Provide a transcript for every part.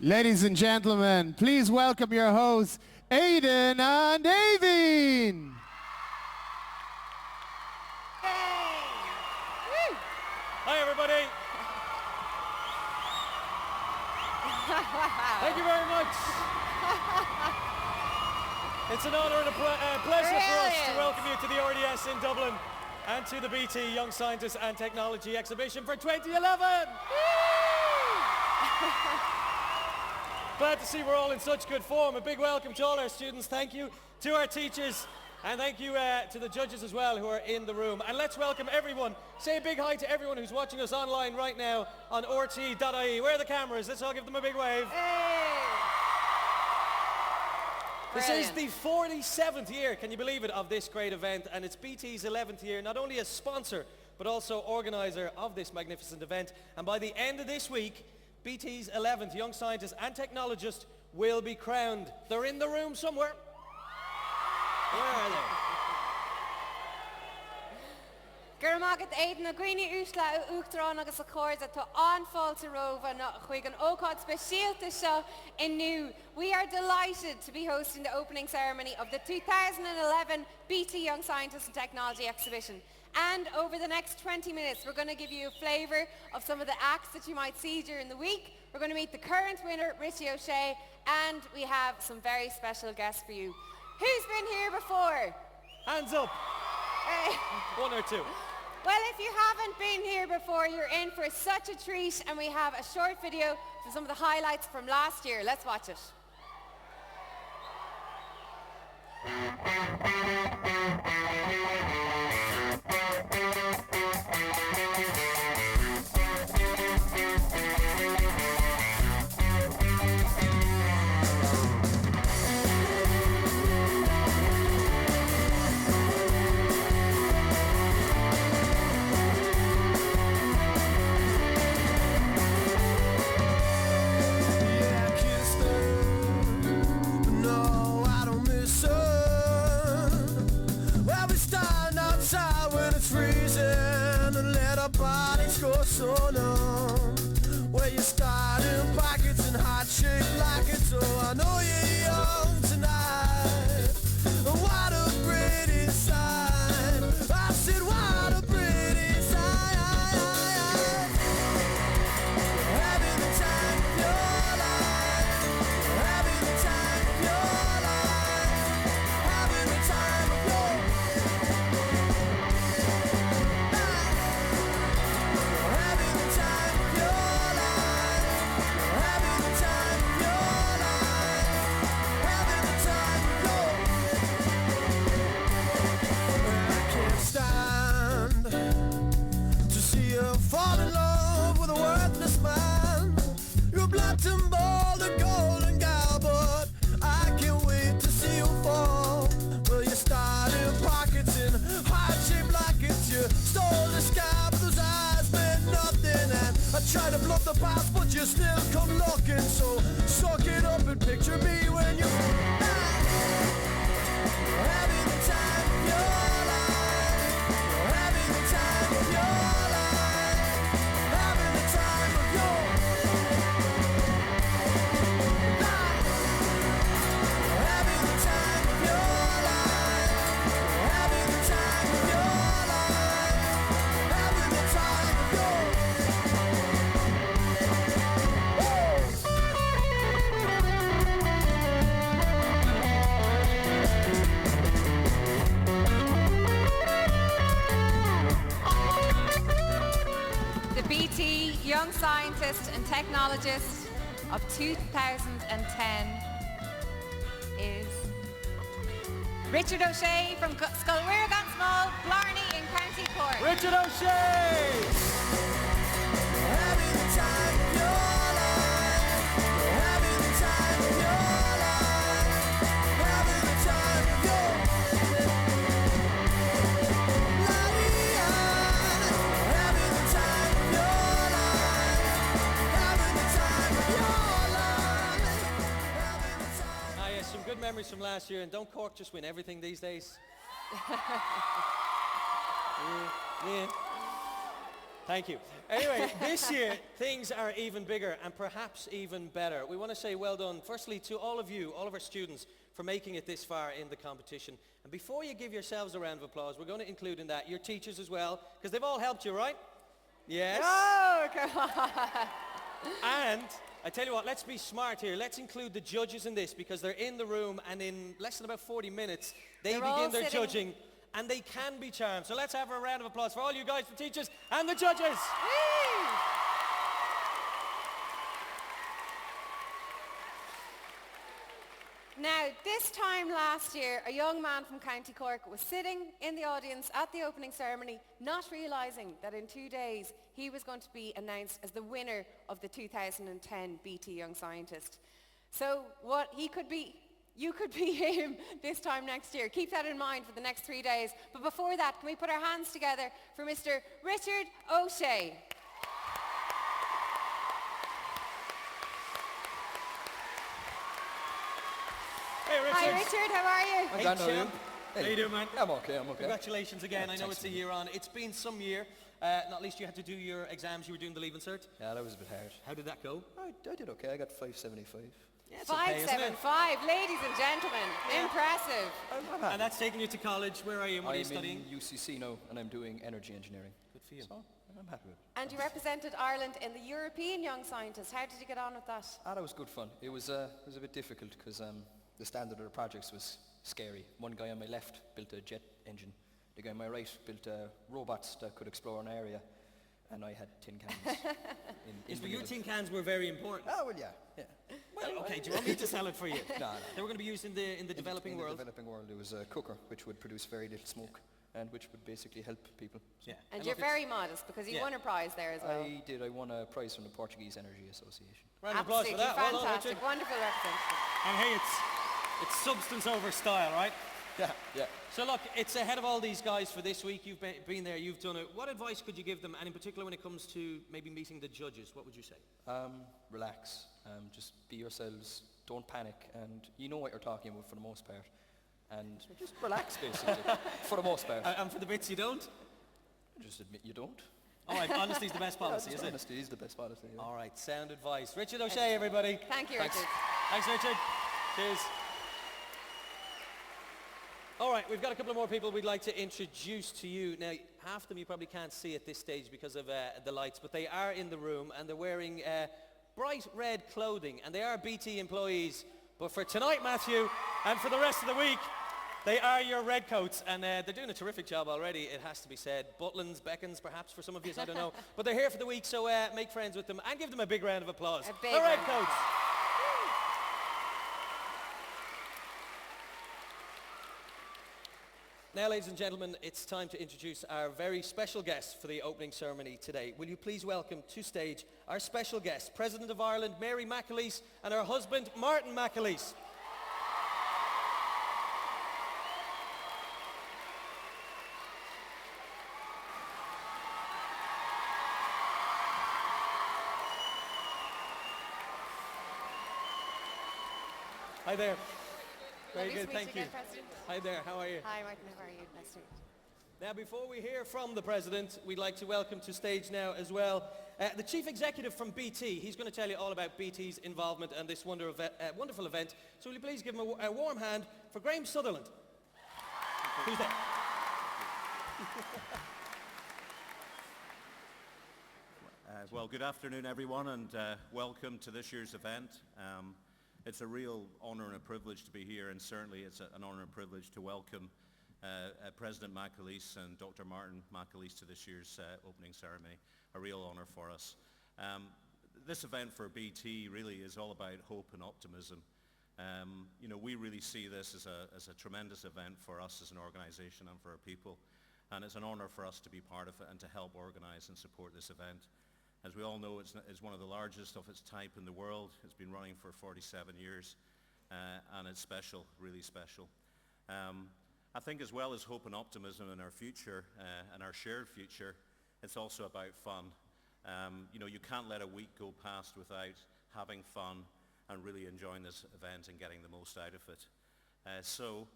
Ladies and gentlemen, please welcome your hosts, Aidan and Aveen. Hi, everybody. Thank you very much. It's an honor and a pleasure for us to welcome you to the RDS in Dublin and to the BT Young Scientists and Technology Exhibition for 2011. Glad to see we're all in such good form. A big welcome to all our students. Thank you to our teachers. And thank you to the judges as well who are in the room. And let's welcome everyone. Say a big hi to everyone who's watching us online right now on RT.ie. Where are the cameras? Let's all give them a big wave. Hey. This is the 47th year, can you believe it, of this great event. And it's BT's 11th year, not only as sponsor, but also organizer of this magnificent event. And by the end of this week, BT's 11th Young Scientist and Technologist will be crowned. They're in the room somewhere. Where are they? Gurmagad Aidan Agrini Usla Uchtrán agus a chorda to anfall to Rova na chuig an ócáid speisialta seo inniu. We are delighted to be hosting the opening ceremony of the 2011 BT Young Scientist and Technology Exhibition. And over the next 20 minutes, we're going to give you a flavour of some of the acts that you might see during the week. We're going to meet the current winner, Richie O'Shea, and we have some very special guests for you. Who's been here before? Hands up. One or two. Well, if you haven't been here before, you're in for such a treat, and we have a short video for some of the highlights from last year. Let's watch it. So long, where you start in pockets and heart shaped like it. So I know you're young tonight. What a pretty sight. I said, what a pretty sight. Having the time of your life. Having the time of your life. Having the time of your life. Fall in love with a worthless man. You're black and bold, a golden gal, but I can't wait to see you fall. Well, you started in pockets in heart-shaped lockets. You stole the sky, but those eyes meant nothing. And I tried to bluff the past, but you still come looking. So suck it up and picture me when you're having the time of your life. Having the time of your life. BT Young Scientist and Technologist of 2010 is Richard O'Shea from Sculwira Small, Blarney in County Cork. Richard O'Shea! Having the time of your life. Having the time of your life. Having the time of your life. Having the time of your life. Having the time of your life. Having the time. Ah, yes, some good memories from last year. And don't Cork just win everything these days? Yeah. Thank you. Anyway, this year things are even bigger and perhaps even better. We want to say well done, firstly, to all of you, all of our students, for making it this far in the competition. And before you give yourselves a round of applause, we're going to include in that your teachers as well, because they've all helped you, right? Yes. Oh, come on. And I tell you what, let's be smart here. Let's include the judges in this, because they're in the room, and in less than about 40 minutes, they They're all begin their sitting- judging, and they can be charmed. So let's have a round of applause for all you guys, the teachers, and the judges. Woo! Now, this time last year, a young man from County Cork was sitting in the audience at the opening ceremony, not realising that in 2 days he was going to be announced as the winner of the 2010 BT Young Scientist. So what he could be, you could be him this time next year. Keep that in mind for the next 3 days. But before that, can we put our hands together for Mr. Richard O'Shea? Hey, Richard. Hi, Richard. How are you? Hey, Grand, how are you? champ. How you doing, man? I'm okay. Congratulations again. I know thanks it's a year on. It's been some year. Not least you had to do your exams. You were doing the Leaving Cert. Yeah, that was a bit hard. How did that go? I did okay. I got 575. Yeah, it's okay, isn't it? 575, ladies and gentlemen. Impressive. And that's taking you to college. Where are you? What are you I'm studying? in UCC now, and I'm doing energy engineering. Good for you. So, I'm happy with it. And you represented Ireland in the European Young Scientist. How did you get on with that? That was good fun. It was a bit difficult because the standard of the projects was scary. One guy on my left built a jet engine. The guy on my right built robots that could explore an area, and I had tin cans. Yes, but your tin cans were very important. Oh well, yeah. Well, okay, do you want me to sell it for you? No. They were going to be used in the developing world. In the developing world, there was a cooker which would produce very little smoke, and which would basically help people. Yeah. And you're look, it's- very modest because you yeah. won a prize there as well. I did. I won a prize from the Portuguese Energy Association. Round of applause for Absolutely that. Well done, fantastic. Richard. Wonderful representation. And hey, it's substance over style, right? Yeah. So look, it's ahead of all these guys for this week. You've been there, you've done it. What advice could you give them, and in particular when it comes to maybe meeting the judges, what would you say? Relax. Just be yourselves. Don't panic, and you know what you're talking about for the most part. And just relax, basically, for the most part. And for the bits you don't? Just admit you don't. All right, honesty's the best policy, is it? Honesty is the best policy. Yeah. All right, sound advice. Richard O'Shea, everybody. Thank you, Thanks. Richard. Thanks, Richard. Cheers. All right, we've got a couple of more people we'd like to introduce to you. Now, half of them you probably can't see at this stage because of the lights, but they are in the room and they're wearing bright red clothing, and they are BT employees. But for tonight, Matthew, and for the rest of the week, they are your redcoats, and they're doing a terrific job already, it has to be said. Butlins, Beckons, perhaps for some of you, I don't know. But they're here for the week, so make friends with them and give them a big round of applause. A big The round of redcoats. Now, ladies and gentlemen, it's time to introduce our very special guest for the opening ceremony today. Will you please welcome to stage our special guest, President of Ireland, Mary McAleese, and her husband, Martin McAleese. Hi there. Very Lovely to good, meet thank you. again, President. Hi there, how are you? Hi, Martin. How are you? Nice to meet you. Now, before we hear from the President, we'd like to welcome to stage now as well the Chief Executive from BT. He's going to tell you all about BT's involvement and this wonderful event. So will you please give him a warm hand for Graham Sutherland. Who's there? Well, good afternoon, everyone, and welcome to this year's event. It's a real honour and a privilege to be here, and certainly it's an honour and privilege to welcome President McAleese and Dr. Martin McAleese to this year's opening ceremony. A real honour for us. This event for BT really is all about hope and optimism. You know, we really see this as a tremendous event for us as an organisation and for our people, and it's an honour for us to be part of it and to help organise and support this event. As we all know, it's one of the largest of its type in the world. It's been running for 47 years, and it's special, really special. I think as well as hope and optimism in our future, and our shared future, it's also about fun. You know, you can't let a week go past without having fun and really enjoying this event and getting the most out of it. So,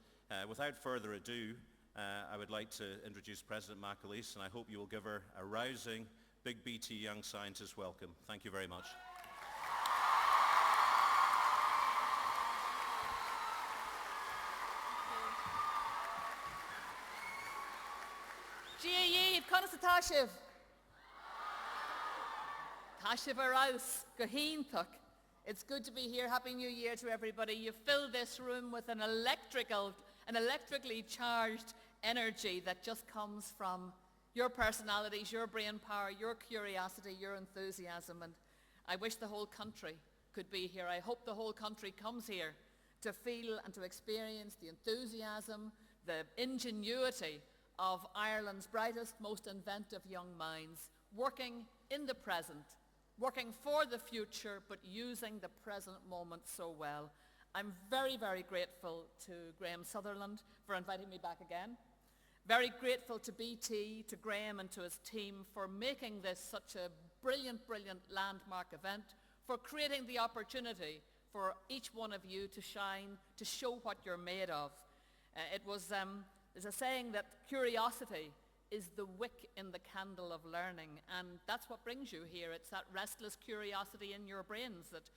without further ado, I would like to introduce President McAleese, and I hope you will give her a rousing big BT Young Scientist welcome. Thank you very much. Gia conas atashiv. Tashiv araus, gahintuk. It's good to be here. Happy New Year to everybody. You fill this room with an electrically charged energy that just comes from your personalities, your brain power, your curiosity, your enthusiasm. And I wish the whole country could be here. I hope the whole country comes here to feel and to experience the enthusiasm, the ingenuity of Ireland's brightest, most inventive young minds, working in the present, working for the future, but using the present moment so well. I'm very, very grateful to Graham Sutherland for inviting me back again. Very grateful to BT, to Graham and to his team for making this such a brilliant, brilliant landmark event, for creating the opportunity for each one of you to shine, to show what you're made of. There's a saying that curiosity is the wick in the candle of learning, and that's what brings you here. It's that restless curiosity in your brains that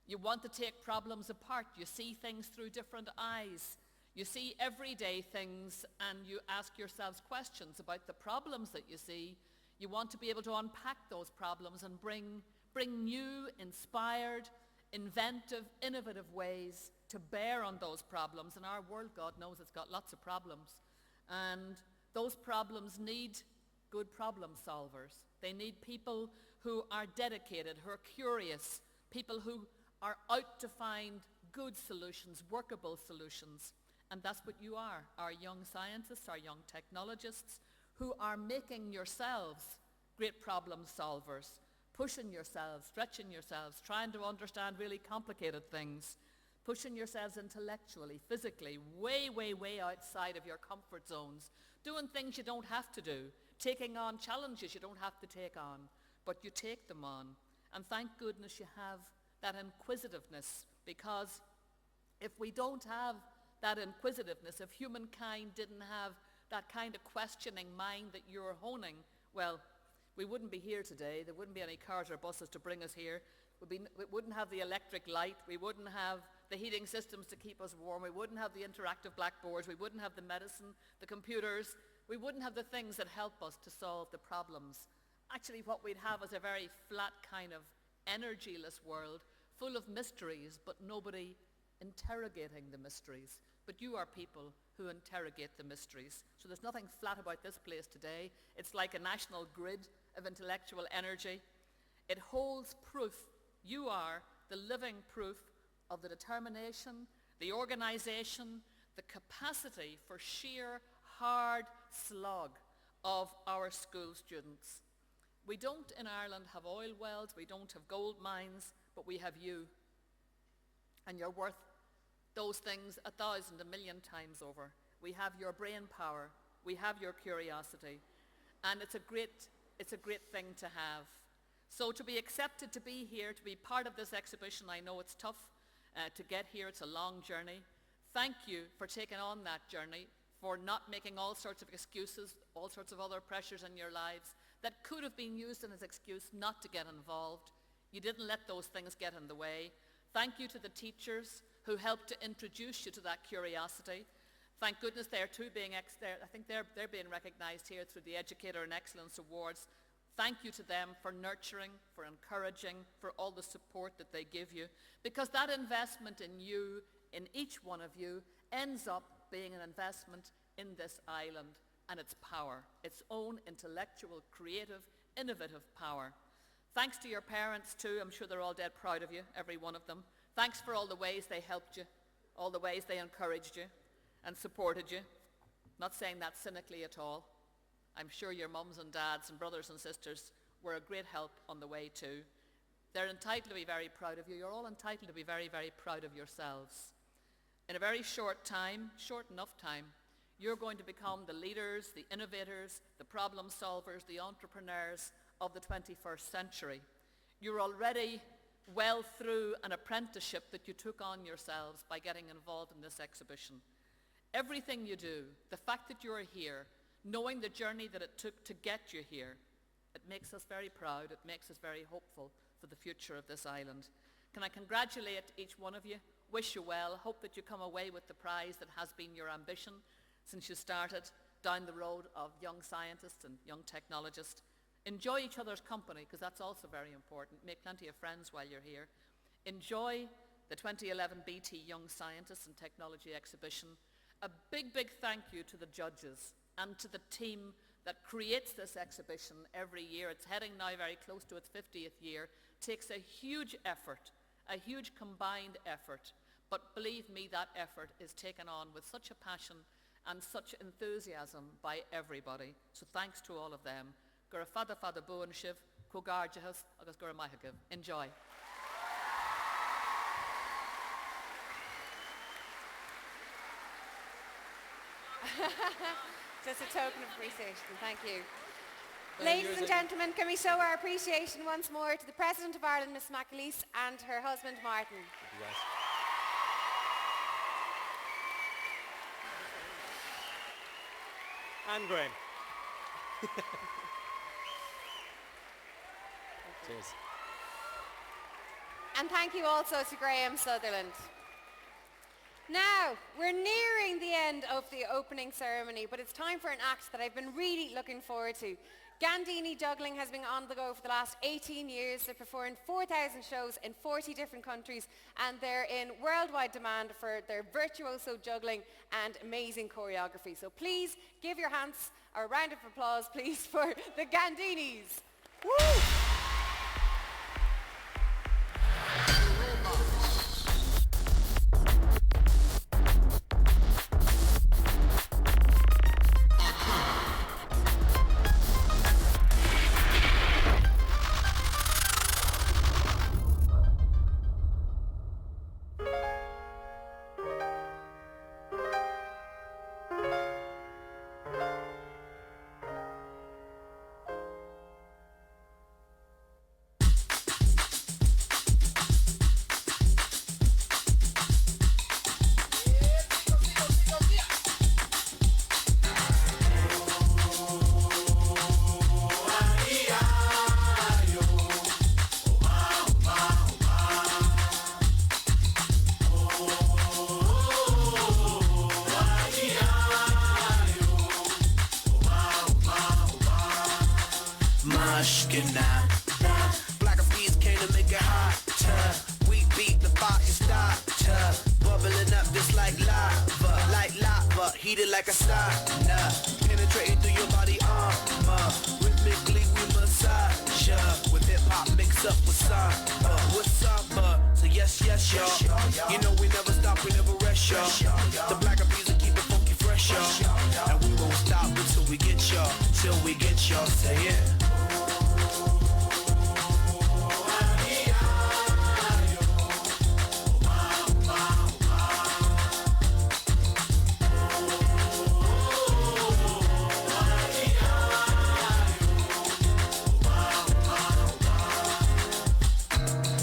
you want to take problems apart. You see things through different eyes. You see everyday things and you ask yourselves questions about the problems that you see. You want to be able to unpack those problems and bring new, inspired, inventive, innovative ways to bear on those problems. And our world, God knows, it's got lots of problems. And those problems need good problem solvers. They need people who are dedicated, who are curious, people who are out to find good solutions, workable solutions. And that's what you are, our young scientists, our young technologists, who are making yourselves great problem solvers, pushing yourselves, stretching yourselves, trying to understand really complicated things, pushing yourselves intellectually, physically, way, way, way outside of your comfort zones, doing things you don't have to do, taking on challenges you don't have to take on, but you take them on. And thank goodness you have that inquisitiveness, because if we don't have that inquisitiveness, if humankind didn't have that kind of questioning mind that you're honing, well, we wouldn't be here today. There wouldn't be any cars or buses to bring us here. We wouldn't have the electric light. We wouldn't have the heating systems to keep us warm. We wouldn't have the interactive blackboards. We wouldn't have the medicine, the computers. We wouldn't have the things that help us to solve the problems. Actually, what we'd have is a very flat kind of energyless world full of mysteries, but nobody interrogating the mysteries. But you are people who interrogate the mysteries. So there's nothing flat about this place today. It's like a national grid of intellectual energy. It holds proof. You are the living proof of the determination, the organization, the capacity for sheer hard slog of our school students. We don't in Ireland have oil wells, we don't have gold mines, but we have you. And you're worth those things 1,000, 1,000,000 times over. We have your brain power, we have your curiosity, and it's a great thing to have. So to be accepted to be here, to be part of this exhibition, I know it's tough to get here, it's a long journey. Thank you for taking on that journey, for not making all sorts of excuses, all sorts of other pressures in your lives that could have been used as an excuse not to get involved. You didn't let those things get in the way. Thank you to the teachers who helped to introduce you to that curiosity. Thank goodness they're too being I think they're being recognized here through the Educator in Excellence Awards. Thank you to them for nurturing, for encouraging, for all the support that they give you, because that investment in you, in each one of you, ends up being an investment in this island and its power, its own intellectual, creative, innovative power. Thanks to your parents too. I'm sure they're all dead proud of you, every one of them. Thanks for all the ways they helped you, all the ways they encouraged you and supported you. Not saying that cynically at all. I'm sure your mums and dads and brothers and sisters were a great help on the way too. They're entitled to be very proud of you. You're all entitled to be very, very proud of yourselves. In a very short time, short enough time, you're going to become the leaders, the innovators, the problem solvers, the entrepreneurs of the 21st century. You're already well through an apprenticeship that you took on yourselves by getting involved in this exhibition. Everything you do, the fact that you're here, knowing the journey that it took to get you here, It makes us very proud. It makes us very hopeful for the future of this island. Can I congratulate each one of you, wish you well, hope that you come away with the prize that has been your ambition since you started down the road of young scientists and young technologists. Enjoy each other's company, because that's also very important. Make plenty of friends while you're here. Enjoy the 2011 BT Young Scientists and Technology Exhibition. A big, big thank you to the judges and to the team that creates this exhibition every year. It's heading now very close to its 50th year. It takes a huge effort, a huge combined effort. But believe me, that effort is taken on with such a passion and such enthusiasm by everybody. So thanks to all of them. Gur fada buan shiv, cogarjahas, agus gur maithagav. Enjoy. Just a token of appreciation. Thank you. Ladies and gentlemen, can we show our appreciation once more to the President of Ireland, Miss McAleese, and her husband, Martin. And Graham. Cheers. And thank you also to Graham Sutherland. Now, we're nearing the end of the opening ceremony, but it's time for an act that I've been really looking forward to. Gandini Juggling has been on the go for the last 18 years. They've performed 4,000 shows in 40 different countries, and they're in worldwide demand for their virtuoso juggling and amazing choreography. So please give your hands a round of applause, please, for the Gandinis. Woo! Black of bees came to make it hot. We beat the fire starter, bubbling up just like lava, heated like a sauna, penetrating through your body armor. Rhythmically we massage ya, with hip hop mixed up with samba. So yes, y'all. You know we never stop, we never rest, y'all. The black of bees will keep it funky fresh, y'all. And we won't stop until we get y'all, till we get y'all. Say it.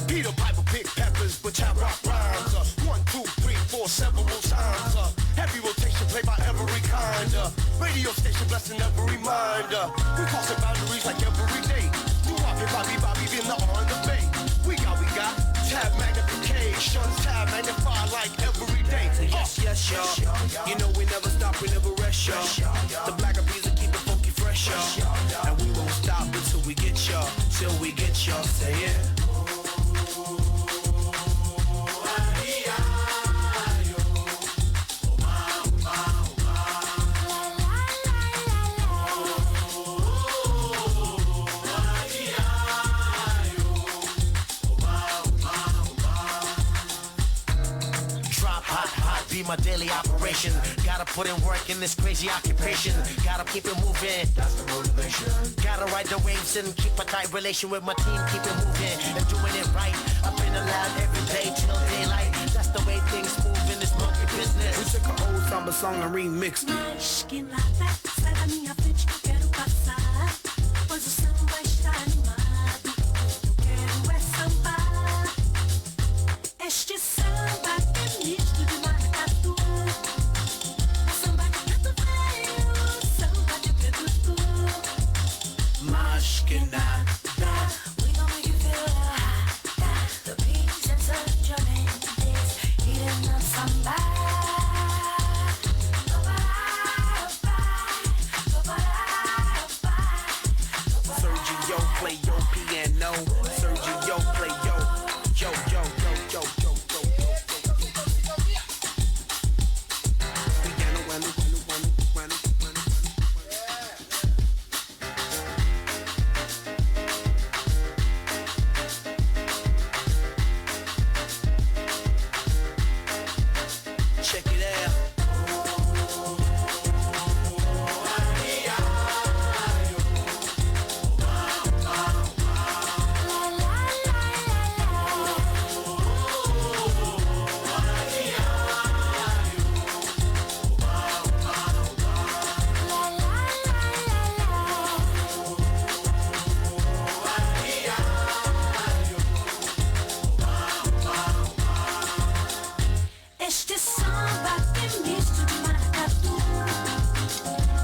Peter Piper pick peppers, but I rock rhymes. 1, 2, 3, 4, several times. Heavy rotation played by every kind. Radio station blessing every mind. We crossing boundaries like every day. You walking Bobby, being the on the bay. We got tab magnification, tab magnify like every day. Yes, y'all. You know we never stop, we never rest, y'all. The black of bees will keep it funky fresh, y'all. And we won't stop until we get y'all, till we get y'all. Say it. My daily operation. Gotta put in work in this crazy occupation. Gotta keep it moving. That's the motivation. Gotta ride the waves and keep a tight relation with my team. Keep it moving and doing it right. Up in the lab every day till daylight. That's the way things move in this monkey business. We took an old samba song and remixed it. Que nada sai da minha frente que eu quero passar. Pois o samba está animado. Eu quero é sambar. Este samba é misto de maracatu. Samba de preto velho, samba de preto tu. Mas que Sergio play your piano. Sergio play yo, yo, yo, yo, yo, yo, yo, yo. Piano, wano, wano, wano, wano, wano. Check it out. Este samba tem misto de maracatu,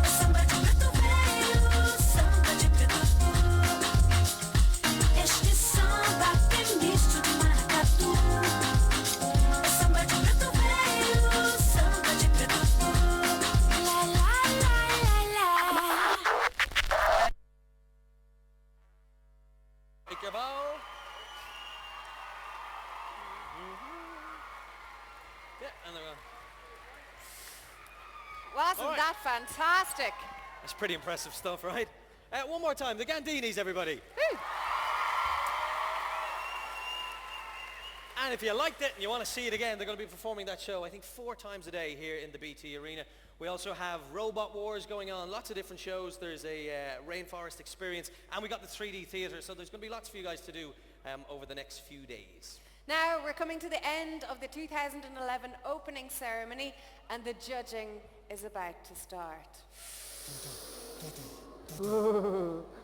samba de preto velho, samba de preto puro. Este samba tem misto de maracatu, samba de preto velho, samba de preto puro. La la la la la. Take your bow. Yeah, and they're going. Wasn't All right. that fantastic? That's pretty impressive stuff, right? One more time, the Gandinis, everybody. Woo. And if you liked it and you want to see it again, they're going to be performing that show, I think, 4 times a day here in the BT Arena. We also have Robot Wars going on, lots of different shows. There's a Rainforest Experience, and we got the 3D Theatre, so there's going to be lots for you guys to do over the next few days. Now we're coming to the end of the 2011 opening ceremony and the judging is about to start.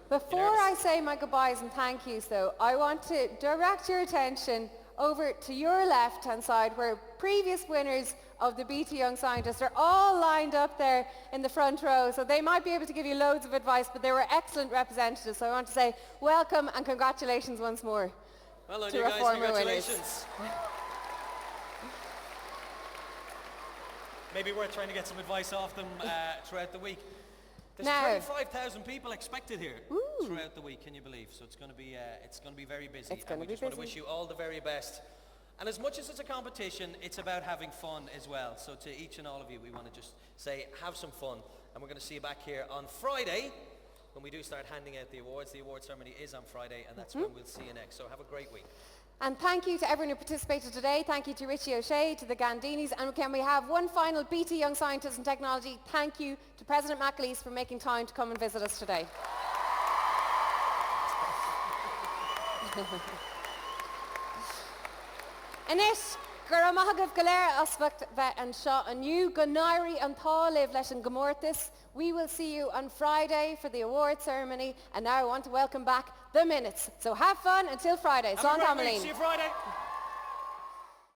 Before I say my goodbyes and thank yous though, I want to direct your attention over to your left-hand side where previous winners of the BT Young Scientists are all lined up there in the front row. So they might be able to give you loads of advice, but they were excellent representatives. So I want to say welcome and congratulations once more. Well done, To you our guys. former Congratulations. Maybe worth trying to get some advice off them throughout the week. There's Now- 25,000 people expected here Ooh. throughout the week. Can you believe? So it's going to be very busy. It's gonna and we be just want to busy. wish you all the very best. And as much as it's a competition, it's about having fun as well. So to each and all of you, we want to just say, have some fun. And we're going to see you back here on Friday when we do start handing out the awards. The award ceremony is on Friday, and that's when we'll see you next. So have a great week. And thank you to everyone who participated today. Thank you to Richie O'Shea, to the Gandinis. And can we have one final BT Young Scientists and Technology thank you to President McAleese for making time to come and visit us today. Inis, gur amagah go léir aspect bheith an seo aniu go nairi an táliv leis an gomórtas. We will see you on Friday for the award ceremony. And now I want to welcome back the Minutes. So have fun until Friday. Have a Slán great week. Tamerlane. See you Friday.